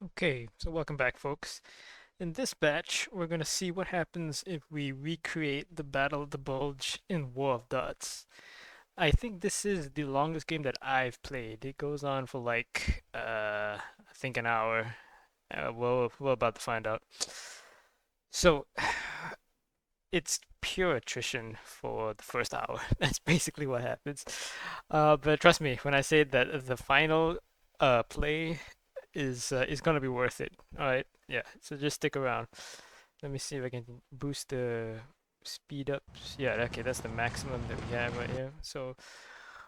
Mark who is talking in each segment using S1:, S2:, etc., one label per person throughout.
S1: Okay, so welcome back, folks. In this batch, we're going to see what happens if we recreate the Battle of the Bulge in War of Dots. I think this is the longest game that I've played. It goes on for I think an hour. We're about to find out. So, it's pure attrition for the first hour. That's basically what happens. But trust me when I say that the final play is gonna be worth it. All right, yeah. So just stick around. Let me see if I can boost the speed ups. Yeah, okay, that's the maximum that we have right here. So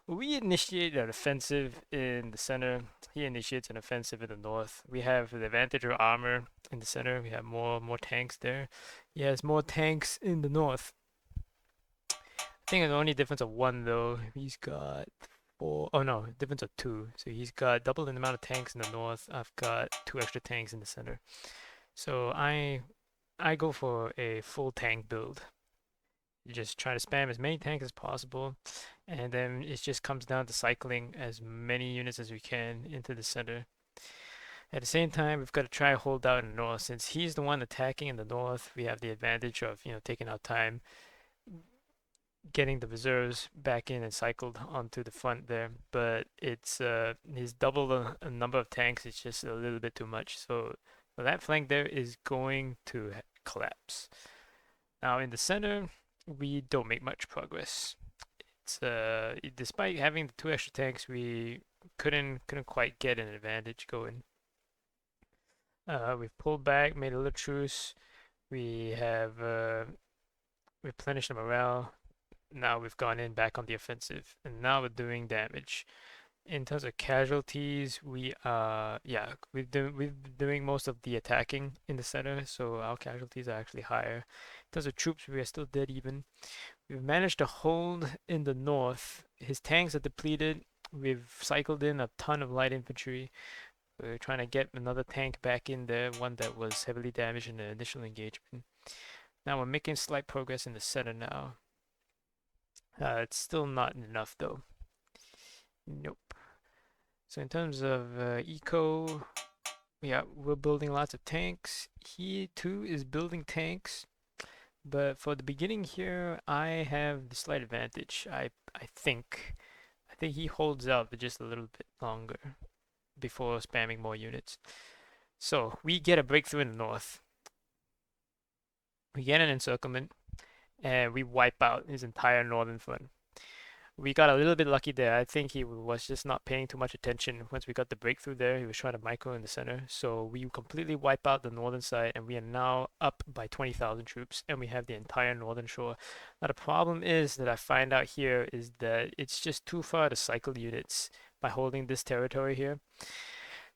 S1: we initiate an offensive in the center. He initiates an offensive in the north. We have the advantage of armor in the center. We have more tanks there. He has more tanks in the north. I think the only difference of one though. He's got four. Oh no, difference of two. So he's got double the amount of tanks in the north. I've got two extra tanks in the center. So I go for a full tank build. You just try to spam as many tanks as possible, and then it just comes down to cycling as many units as we can into the center. At the same time, we've got to try to hold out in the north. Since he's the one attacking in the north, we have the advantage of, taking our time, getting the reserves back in and cycled onto the front there. But it's he's double the number of tanks. It's just a little bit too much. So that flank there is going to collapse. Now in the center, we don't make much progress. It's despite having the two extra tanks, we couldn't quite get an advantage going. We've pulled back, made a little truce. We have replenished the morale. Now we've gone in back on the offensive, and now we're doing damage. In terms of casualties, we've been doing most of the attacking in the center, so our casualties are actually higher. In terms of troops, we are still dead even. We've managed to hold in the north. His tanks are depleted. We've cycled in a ton of light infantry. We're trying to get another tank back in there, one that was heavily damaged in the initial engagement. Now we're making slight progress in the center now. It's still not enough though. Nope. So in terms of eco, yeah, we're building lots of tanks. He too is building tanks, but for the beginning here, I have the slight advantage. I think. I think he holds out for just a little bit longer before spamming more units. So we get a breakthrough in the north. We get an encirclement, and we wipe out his entire northern front. We got a little bit lucky there. I think he was just not paying too much attention. Once we got the breakthrough there, he was trying to micro in the center. So we completely wipe out the northern side, and we are now up by 20,000 troops, and we have the entire northern shore. Now the problem is that I find out here is that it's just too far to cycle units by holding this territory here.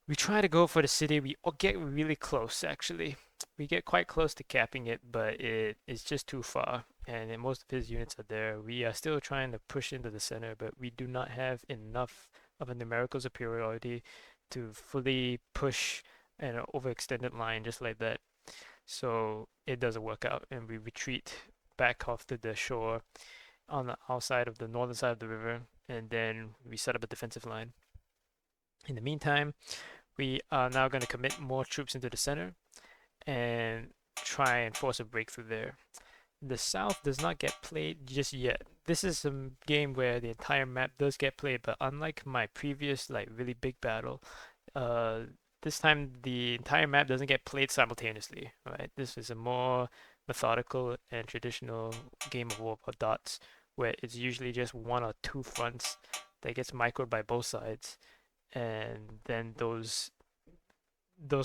S1: We try to go for the city. We get really close, actually. We get quite close to capping it, but it's just too far. And most of his units are there. We are still trying to push into the center, but we do not have enough of a numerical superiority to fully push an overextended line just like that. So it doesn't work out, and we retreat back off to the shore on the outside of the northern side of the river, and then we set up a defensive line. In the meantime, we are now going to commit more troops into the center and try and force a breakthrough there. The south does not get played just yet. This is a game where the entire map does get played, but unlike my previous really big battle, uh, this time the entire map doesn't get played simultaneously, right? This is a more methodical and traditional game of war for dots, where it's usually just one or two fronts that gets microed by both sides, and then those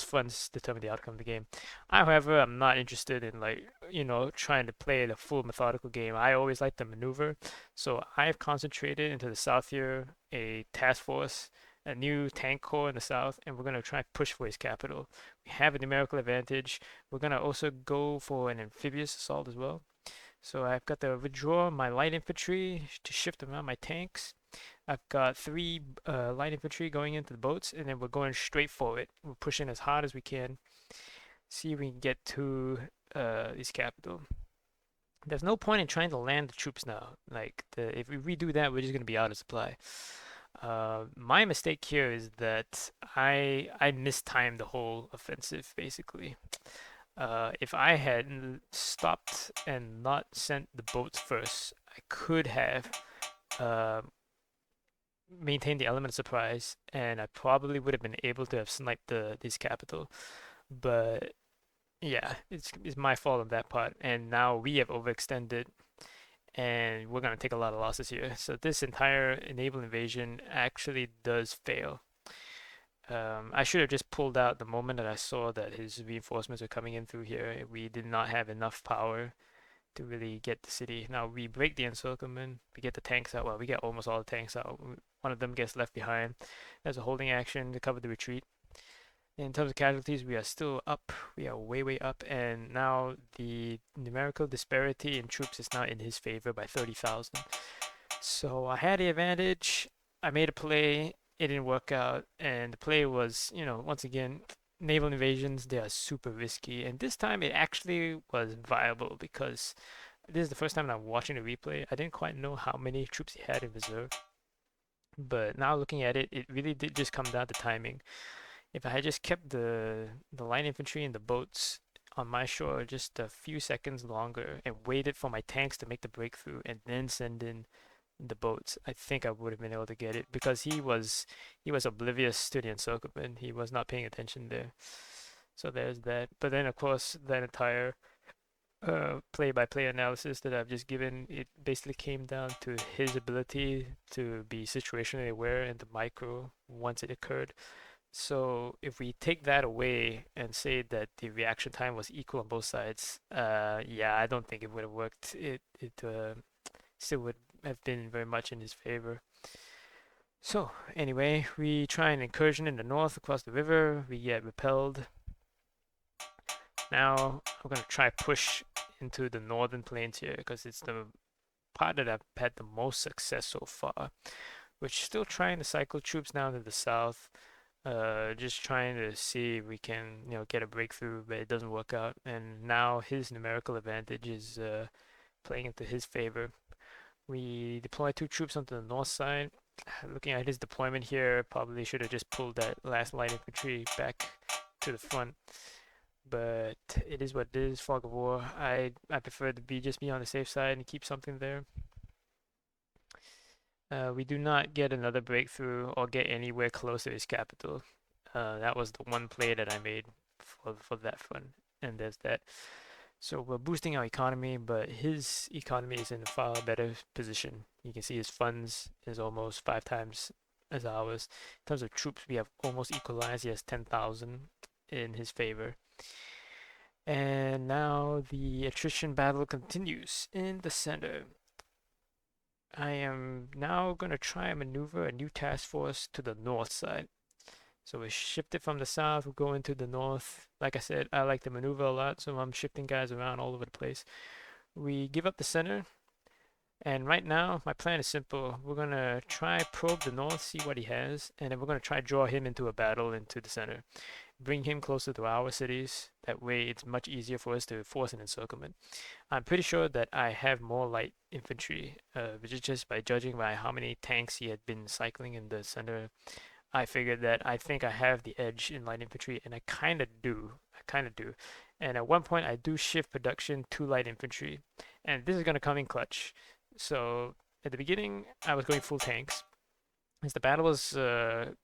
S1: fronts determine the outcome of the game. However, I'm not interested in trying to play the full methodical game. I always like to maneuver, so I've concentrated into the south here, a task force, a new tank corps in the south, and we're gonna try and push for his capital. We have a numerical advantage. We're gonna also go for an amphibious assault as well. So I've got to withdraw my light infantry to shift around my tanks. I've got three light infantry going into the boats, and then we're going straight for it. We're pushing as hard as we can. See if we can get to his capital. There's no point in trying to land the troops now. If we redo that, we're just gonna be out of supply. My mistake here is that I mistimed the whole offensive basically. If I had stopped and not sent the boats first, I could have uh, maintained the element of surprise, and I probably would have been able to have sniped this capital. But yeah, it's my fault on that part. And now we have overextended, and we're gonna take a lot of losses here. So this entire enable invasion actually does fail. I should have just pulled out the moment that I saw that his reinforcements were coming in through here. We did not have enough power to really get the city. Now we break the encirclement, we get the tanks out. Well, we get almost all the tanks out. One of them gets left behind. There's a holding action to cover the retreat. In terms of casualties, we are still up. We are way, way up. And now the numerical disparity in troops is now in his favor by 30,000. So I had the advantage. I made a play. It didn't work out. And the play was, once again, naval invasions, they are super risky. And this time it actually was viable because this is the first time I'm watching the replay. I didn't quite know how many troops he had in reserve. But now looking at it, it really did just come down to timing. If I had just kept the light infantry and the boats on my shore just a few seconds longer and waited for my tanks to make the breakthrough and then send in the boats, I think I would have been able to get it because he was oblivious to the encirclement. He was not paying attention there. So there's that. But then of course that entire play-by-play analysis that I've just given, it basically came down to his ability to be situationally aware in the micro once it occurred. So if we take that away and say that the reaction time was equal on both sides, yeah, I don't think it would have worked. It still would have been very much in his favor. So anyway, we try an incursion in the north across the river. We get repelled. Now I'm gonna try push into the northern plains here because it's the part that I've had the most success so far. We're still trying to cycle troops down to the south. Just trying to see if we can, get a breakthrough, but it doesn't work out. And now his numerical advantage is playing into his favor. We deploy two troops onto the north side. Looking at his deployment here, probably should have just pulled that last light infantry back to the front. But it is what it is, fog of war. I prefer to be on the safe side and keep something there. We do not get another breakthrough or get anywhere close to his capital. That was the one play that I made for that front, and there's that. So we're boosting our economy, but his economy is in a far better position. You can see his funds is almost 5 times as ours. In terms of troops, we have almost equalized. He has 10,000 in his favor. And now the attrition battle continues in the center. I am now going to try and maneuver a new task force to the north side. So we shift it from the south, we'll go into the north. Like I said, I like to maneuver a lot, so I'm shifting guys around all over the place. We give up the center, and right now my plan is simple. We're going to try probe the north, see what he has, and then we're going to try draw him into a battle into the center. Bring him closer to our cities. That way it's much easier for us to force an encirclement. I'm pretty sure that I have more light infantry, which is just by judging by how many tanks he had been cycling in the center. I figured that I think I have the edge in light infantry, and I kind of do. I kind of do. And at one point, I do shift production to light infantry, and this is going to come in clutch. So at the beginning, I was going full tanks. As the battle was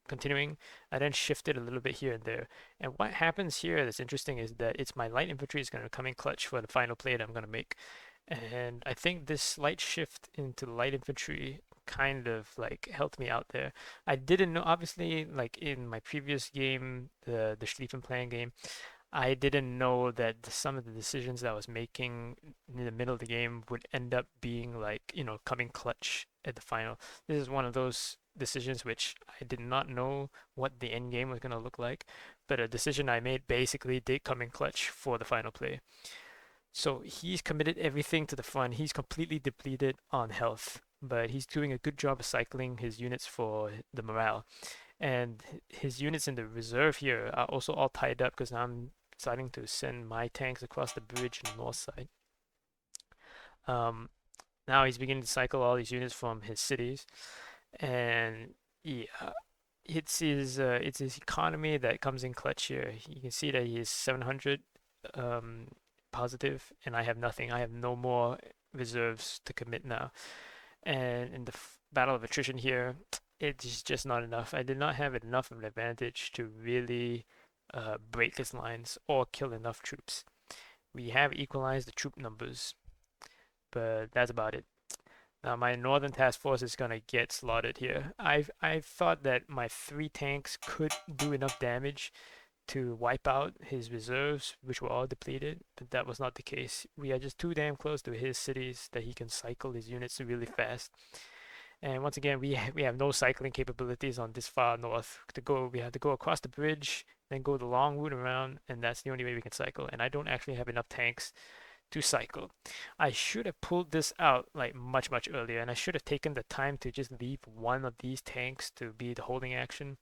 S1: continuing, I then shifted a little bit here and there. And what happens here that's interesting is that it's my light infantry is going to come in clutch for the final play that I'm going to make. And I think this slight shift into light infantry kind of like helped me out there. I didn't know, obviously, like in my previous game, the Schlieffen plan game, I didn't know that some of the decisions that I was making in the middle of the game would end up being like, coming clutch at the final. This is one of those decisions which I did not know what the end game was going to look like, but a decision I made basically did come in clutch for the final play. So he's committed everything to the front. He's completely depleted on health, but he's doing a good job of cycling his units for the morale. And his units in the reserve here are also all tied up because I'm deciding to send my tanks across the bridge on the north side. Um, Now he's beginning to cycle all these units from his cities, and Yeah, it's his economy that comes in clutch here. You can see that he is 700 um, positive, and I have nothing. I have no more reserves to commit now. And in the battle of attrition here, it's just not enough. I did not have enough of an advantage to really break his lines or kill enough troops. We have equalized the troop numbers, but that's about it. Now my northern task force is gonna get slaughtered here. I thought that my 3 tanks could do enough damage to wipe out his reserves, which were all depleted, but that was not the case. We are just too damn close to his cities that he can cycle his units really fast. And once again, we have no cycling capabilities on this far north. To go, we have to go across the bridge, then go the long route around, and that's the only way we can cycle. And I don't actually have enough tanks to cycle. I should have pulled this out like much earlier, and I should have taken the time to just leave one of these tanks to be the holding action.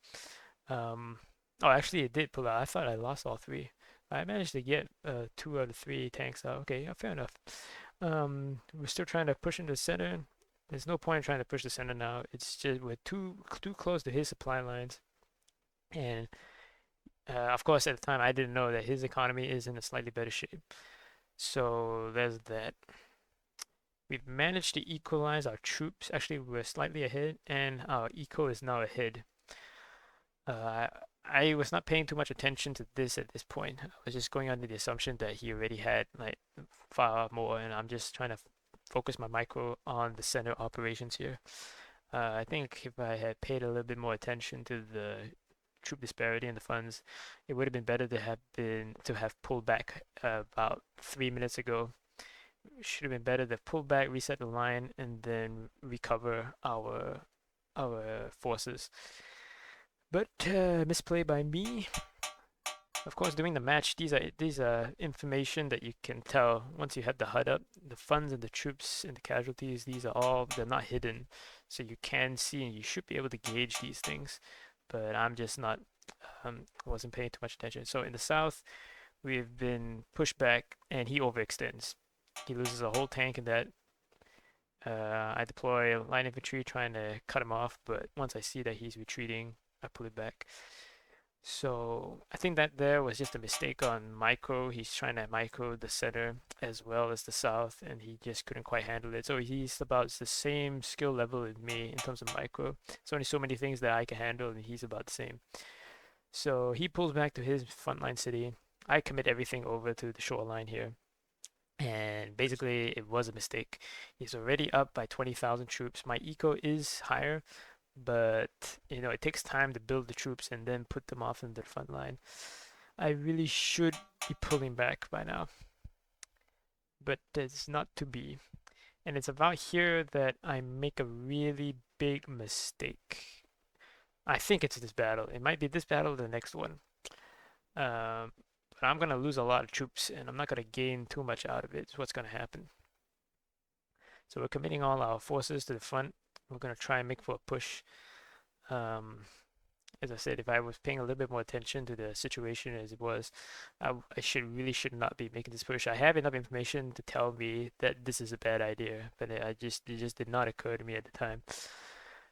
S1: Um, oh, actually, it did pull out. I thought I lost all 3. I managed to get 2 out of 3 tanks out. Okay, yeah, fair enough. We're still trying to push into the center. There's no point in trying to push the center now. It's just we're too close to his supply lines, and of course, at the time, I didn't know that his economy is in a slightly better shape. So there's that. We've managed to equalize our troops. Actually, we're slightly ahead, and our eco is now ahead. Uh, I was not paying too much attention to this at this point. I was just going under the assumption that he already had like far more, and I'm just trying to focus my micro on the center operations here. I think if I had paid a little bit more attention to the troop disparity in the funds, it would have been better to have pulled back about 3 minutes ago. Should have been better to pull back, reset the line, and then recover our forces. But misplay by me. Of course, during the match, these are information that you can tell once you have the HUD up. The funds and the troops and the casualties, they're not hidden, so you can see and you should be able to gauge these things. But I'm just not wasn't paying too much attention. So in the south, we've been pushed back, and he overextends. He loses a whole tank in that. I deploy line infantry trying to cut him off, but once I see that he's retreating, I pull it back. So I think that there was just a mistake on micro. He's trying to micro the center as well as the south, and he just couldn't quite handle it. So he's about the same skill level as me in terms of micro. There's only so many things that I can handle, and he's about the same. So he pulls back to his frontline city. I commit everything over to the shoreline here. And basically, it was a mistake. He's already up by 20,000 troops. My eco is higher, but it takes time to build the troops and then put them off in the front line. I really should be pulling back by now, but it's not to be. And it's about here that I make a really big mistake. I think it's this battle. It might be this battle or the next one. Um, but I'm gonna lose a lot of troops, and I'm not gonna gain too much out of it. It's what's gonna happen. So we're committing all our forces to the front. We're gonna try and make for a push. Um, as I said, if I was paying a little bit more attention to the situation as it was, I should not be making this push. I have enough information to tell me that this is a bad idea, but it just did not occur to me at the time.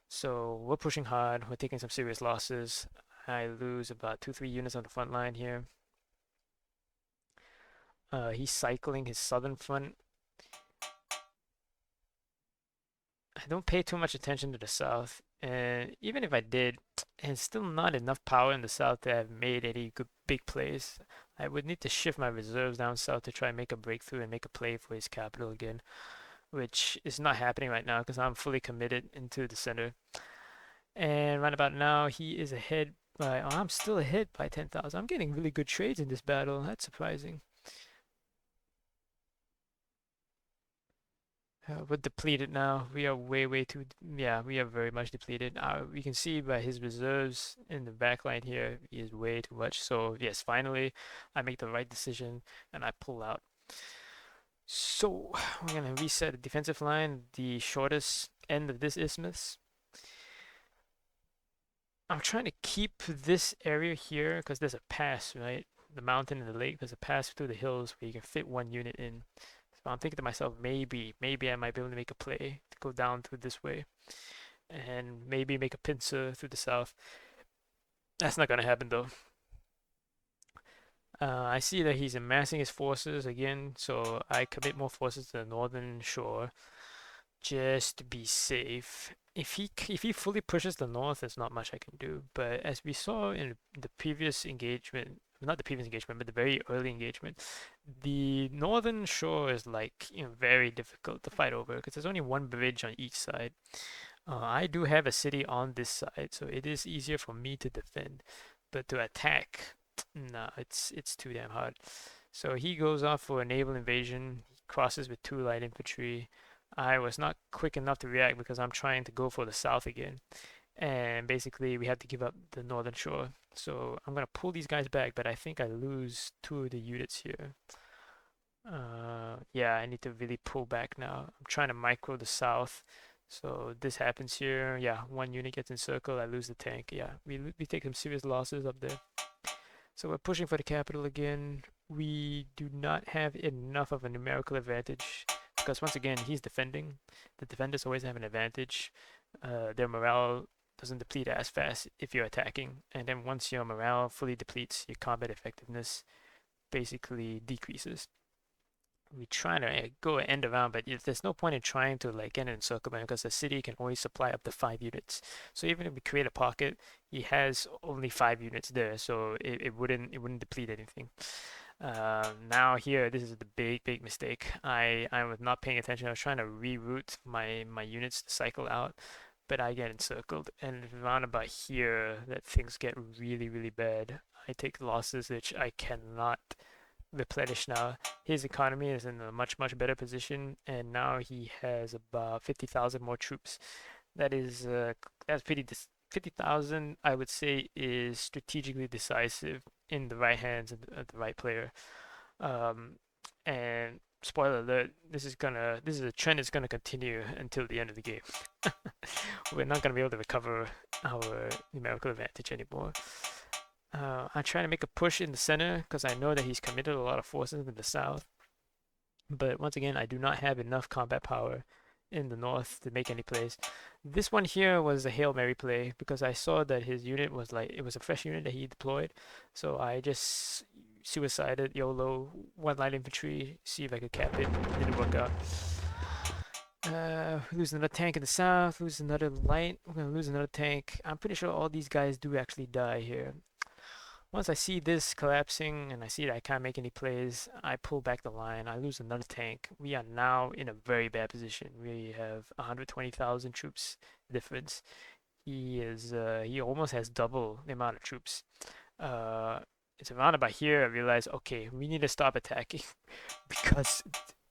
S1: So we're pushing hard. We're taking some serious losses. I lose about 2-3 units on the front line here. He's cycling his southern front. I don't pay too much attention to the south, and even if I did, it's still not enough power in the south to have made any good big plays. I would need to shift my reserves down south to try and make a breakthrough and make a play for his capital again, which is not happening right now because I'm fully committed into the center. And right about now, he is ahead by, oh, I'm still ahead by 10,000. I'm getting really good trades in this battle. That's surprising. We're depleted now. We are way too, yeah, we are very much depleted. We can see by his reserves in the back line here, he is way too much. So yes, finally, I make the right decision and I pull out. So we're gonna reset the defensive line, the shortest end of this isthmus. I'm trying to keep this area here because there's a pass, right? The mountain and the lake, there's a pass through the hills where you can fit one unit in. So I'm thinking to myself, maybe I might be able to make a play to go down through this way. and maybe make a pincer through the south. That's not gonna happen though. I see that he's amassing his forces again, so I commit more forces to the northern shore just to be safe. If he fully pushes the north, there's not much I can do. But as we saw in the previous engagement, not the previous engagement, but the very early engagement, the northern shore is like, very difficult to fight over because there's only one bridge on each side. I do have a city on this side, so it is easier for me to defend, but to attack, nah, it's too damn hard. So he goes off for a naval invasion. He crosses with 2 light infantry. I was not quick enough to react because I'm trying to go for the south again. And basically, we had to give up the northern shore. So I'm gonna pull these guys back, but I think I lose 2 of the units here. Yeah, I need to really pull back now. I'm trying to micro the south. So this happens here. Yeah, 1 unit gets encircled. I lose the tank. Yeah, we take some serious losses up there. So we're pushing for the capital again. We do not have enough of a numerical advantage because once again, he's defending. The defenders always have an advantage. Their morale doesn't deplete as fast if you're attacking. And then once your morale fully depletes, your combat effectiveness basically decreases. We try to go end around, but there's no point in trying to like get an encirclement because the city can only supply up to 5 units. So even if we create a pocket, he has only 5 units there, so it wouldn't deplete anything. Now here, this is the big mistake. I was not paying attention. I was trying to reroute my units to cycle out, but I get encircled, and around about here that things get really bad. I take losses which I cannot replenish now. His economy is in a much better position, and now he has about 50,000 more troops. That's pretty 50,000, I would say, is strategically decisive in the right hands of the right player. And spoiler alert, this is a trend that's gonna continue until the end of the game. We're not gonna be able to recover our numerical advantage anymore. I try to make a push in the center because I know that he's committed a lot of forces in the south. But once again, I do not have enough combat power in the north to make any plays. This one here was a Hail Mary play because I saw that his unit was it was a fresh unit that he deployed. So I just suicided YOLO, 1 light infantry, see if I could cap it. Didn't work out. Lose another tank in the south, lose another light, we're gonna lose another tank. I'm pretty sure all these guys do actually die here. Once I see this collapsing and I see that I can't make any plays, I pull back the line. I lose another tank. We are now in a very bad position. We have 120,000 troops difference. He almost has double the amount of troops. It's around about here I realize, okay, we need to stop attacking because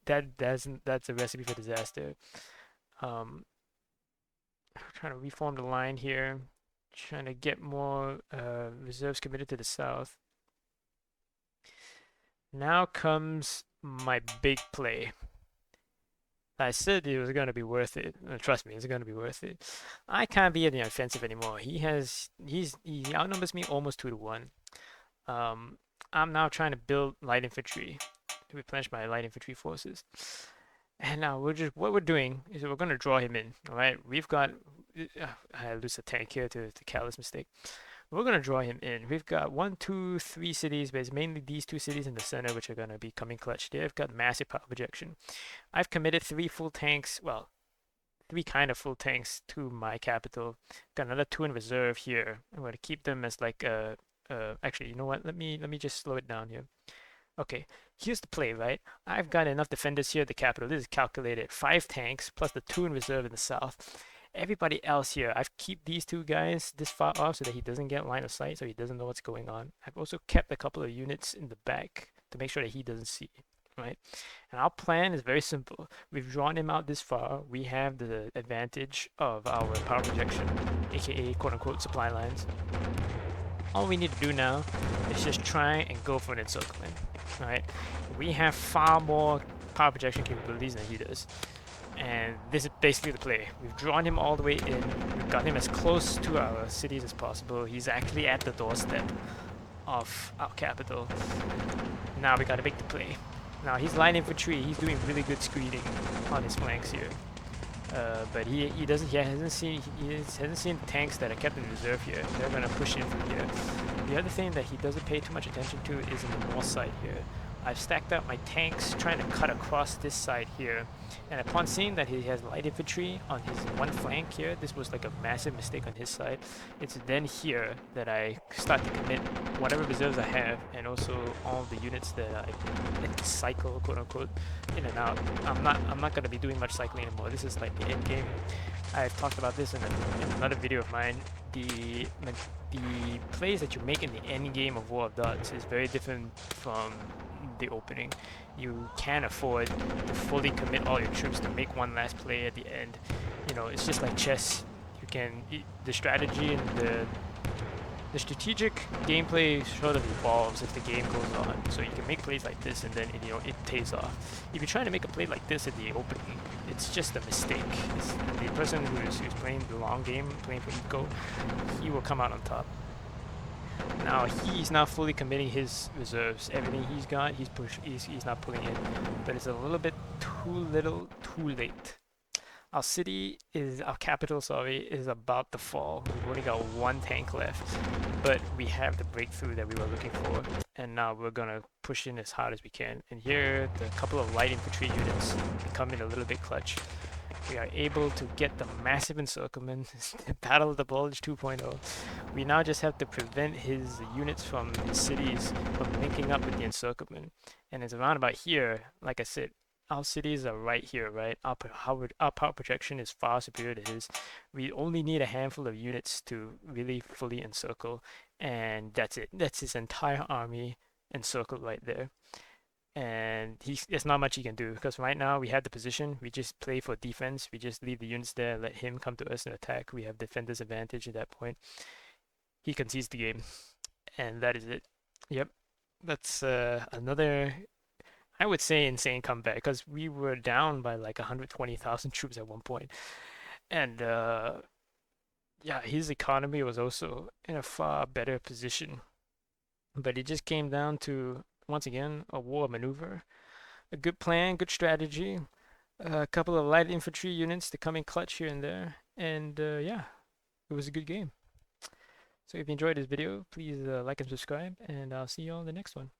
S1: that's a recipe for disaster. Trying to reform the line here. Trying to get more reserves committed to the south. Now comes my big play. I said it was going to be worth it. Trust me, it's going to be worth it. I can't be in the offensive anymore. He outnumbers me almost 2 to 1. I'm now trying to build light infantry to replenish my light infantry forces. And now what we're doing is we're going to draw him in. All right, we've got I lose a tank here to careless mistake. We're going to draw him in. We've got 1, 2, 3 cities, but it's mainly these 2 cities in the center which are going to be coming clutch. They've got massive power projection. I've committed 3 full tanks, well, 3 kind of full tanks to my capital. Got another 2 in reserve here. I'm going to keep them as like actually, you know what? Let me just slow it down here. Okay, here's the play, right? I've got enough defenders here at the capital. This is calculated. 5 tanks plus the 2 in reserve in the south. Everybody else here, I've keep these 2 guys this far off so that he doesn't get line of sight, so he doesn't know what's going on. I've also kept a couple of units in the back to make sure that he doesn't see, right? And our plan is very simple. We've drawn him out this far. We have the advantage of our power projection, aka quote-unquote supply lines. All we need to do now is just try and go for an encirclement, right? We have far more power projection capabilities than he does. And this is basically the play. We've drawn him all the way in. We've got him as close to our cities as possible. He's actually at the doorstep of our capital. Now we gotta make the play. Now he's line infantry. He's doing really good screening on his flanks here. But he hasn't seen tanks that are kept in reserve here. They're gonna push in from here. The other thing that he doesn't pay too much attention to is in the north side here. I've stacked up my tanks trying to cut across this side here, and upon seeing that he has light infantry on his one flank here, this was like a massive mistake on his side. It's then here that I start to commit whatever reserves I have, and also all the units that I cycle, quote unquote, in and out. I'm not gonna be doing much cycling anymore. This is like the end game. I've talked about this in another video of mine. The plays that you make in the end game of War of Dots is very different from the opening. You can't afford to fully commit all your troops to make one last play at the end. You know, it's just like chess. You can the strategy and the strategic gameplay sort of evolves as the game goes on. So you can make plays like this, and then it pays off. If you're trying to make a play like this at the opening, it's just a mistake. The person who's playing the long game, playing for eco, he will come out on top. Now he's not fully committing his reserves. Everything he's got, he's not pulling in. But it's a little bit too little, too late. Our capital, sorry, is about to fall. We've only got one tank left, but we have the breakthrough that we were looking for, and now we're gonna push in as hard as we can. And here, the couple of light infantry units come in a little bit clutch. We are able to get the massive encirclement, Battle of the Bulge 2.0. We now just have to prevent his units from his cities from linking up with the encirclement. And it's around about here, like I said, our cities are right here, right? Our power projection is far superior to his. We only need a handful of units to really fully encircle, and that's it. That's his entire army encircled right there. And there's not much he can do because right now we have the position. We just play for defense. We just leave the units there, let him come to us and attack. We have defender's advantage at that point. He concedes the game, and that is it. Yep, that's another, I would say, insane comeback because we were down by like 120,000 troops at one point, and yeah, his economy was also in a far better position. But it just came down to, once again, a war maneuver, a good plan, good strategy, a couple of light infantry units to come in clutch here and there, and yeah, it was a good game. So if you enjoyed this video, please like and subscribe, and I'll see you all in the next one.